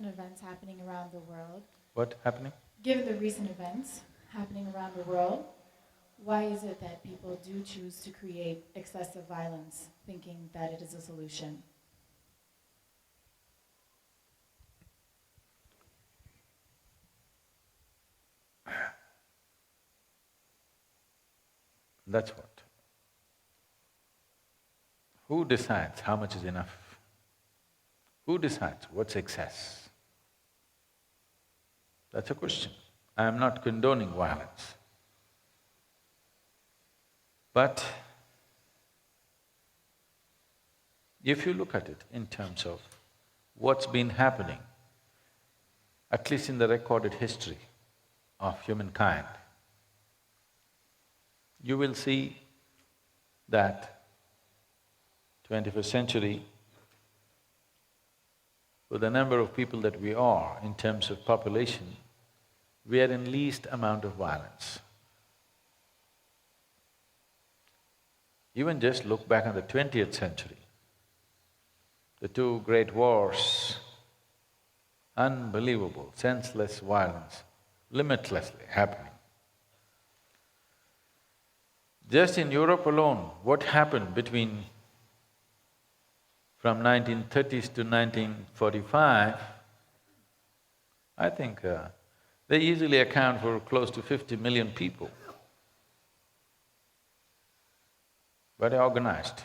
events happening around the world, What happening? given the recent events happening around the world, why is it that people do choose to create excessive violence, thinking that it is a solution? That's what. Who decides how much is enough? Who decides what's excess? That's a question. I am not condoning violence. But if you look at it in terms of what's been happening, at least in the recorded history of humankind, you will see that 21st century, with the number of people that we are in terms of population, we are in least amount of violence. Even just look back on the 20th century, the two great wars, unbelievable, senseless violence, limitlessly happening. Just in Europe alone, what happened between from 1930s to 1945, I think they easily account for close to 50 million people. Very organized.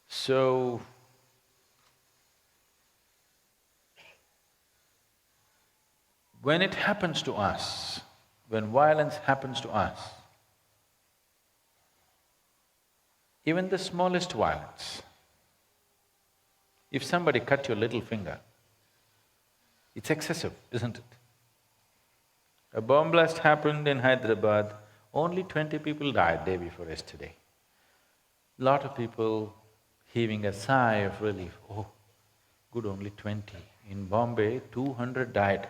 So, when it happens to us, when violence happens to us, even the smallest violence, if somebody cut your little finger, it's excessive, isn't it? A bomb blast happened in Hyderabad, only 20 people died day before yesterday. Lot of people heaving a sigh of relief, oh, good, only 20. In Bombay, 200 died.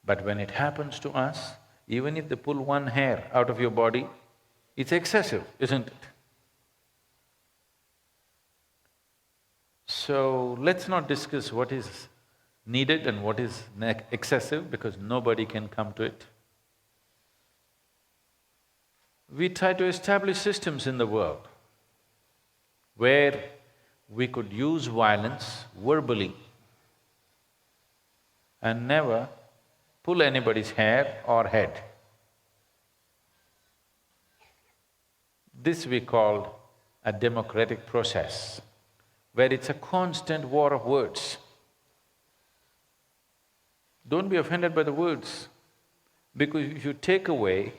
But when it happens to us, even if they pull one hair out of your body, it's excessive, isn't it? So, let's not discuss what is needed and what is excessive, because nobody can come to it. We try to establish systems in the world where we could use violence verbally and never pull anybody's hair or head. This we call a democratic process, where it's a constant war of words. Don't be offended by the words, because if you take away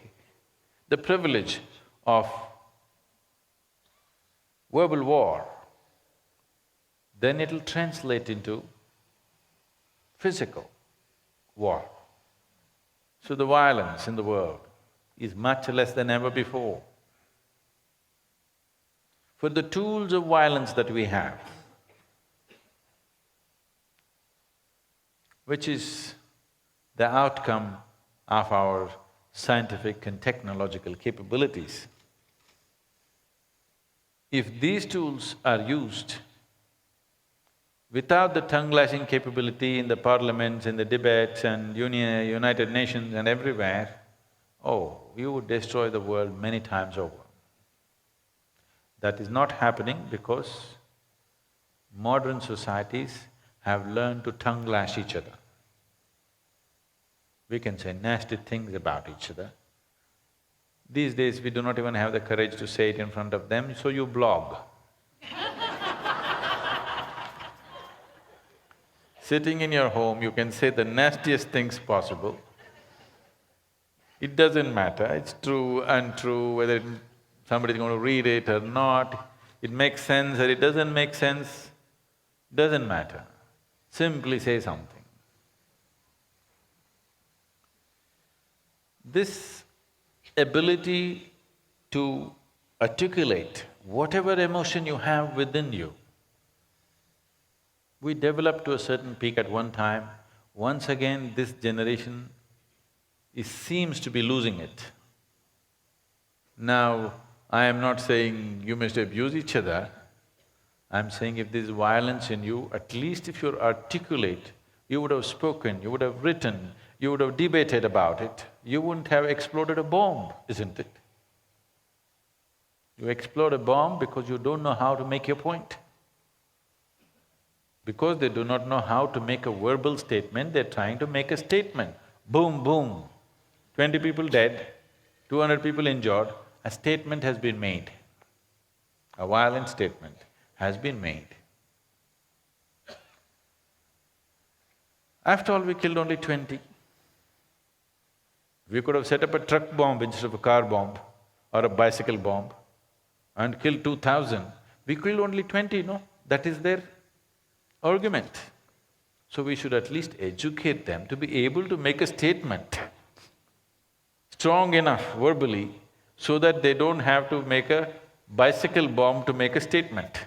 the privilege of verbal war, then it'll translate into physical war. So the violence in the world is much less than ever before. For the tools of violence that we have, which is the outcome of our scientific and technological capabilities, if these tools are used without the tongue-lashing capability in the parliaments, in the debates and United Nations and everywhere, oh, you would destroy the world many times over. That is not happening because modern societies have learned to tongue-lash each other. We can say nasty things about each other. These days, we do not even have the courage to say it in front of them, so you blog. Sitting in your home, you can say the nastiest things possible. It doesn't matter, it's true, untrue, whether somebody's going to read it or not, it makes sense or it doesn't make sense, doesn't matter. Simply say something. This ability to articulate whatever emotion you have within you, we developed to a certain peak at one time. Once again, this generation seems to be losing it. Now, I am not saying you must abuse each other, I'm saying if there's violence in you, at least if you're articulate, you would have spoken, you would have written, you would have debated about it, you wouldn't have exploded a bomb, isn't it? You explode a bomb because you don't know how to make your point. Because they do not know how to make a verbal statement, they're trying to make a statement. Boom, boom, 20 people dead, 200 people injured, a statement has been made. A violent statement has been made. After all, we killed only 20. We could have set up a truck bomb instead of a car bomb or a bicycle bomb and killed 2,000. We killed only 20, no? That is their argument. So we should at least educate them to be able to make a statement strong enough verbally so that they don't have to make a bicycle bomb to make a statement.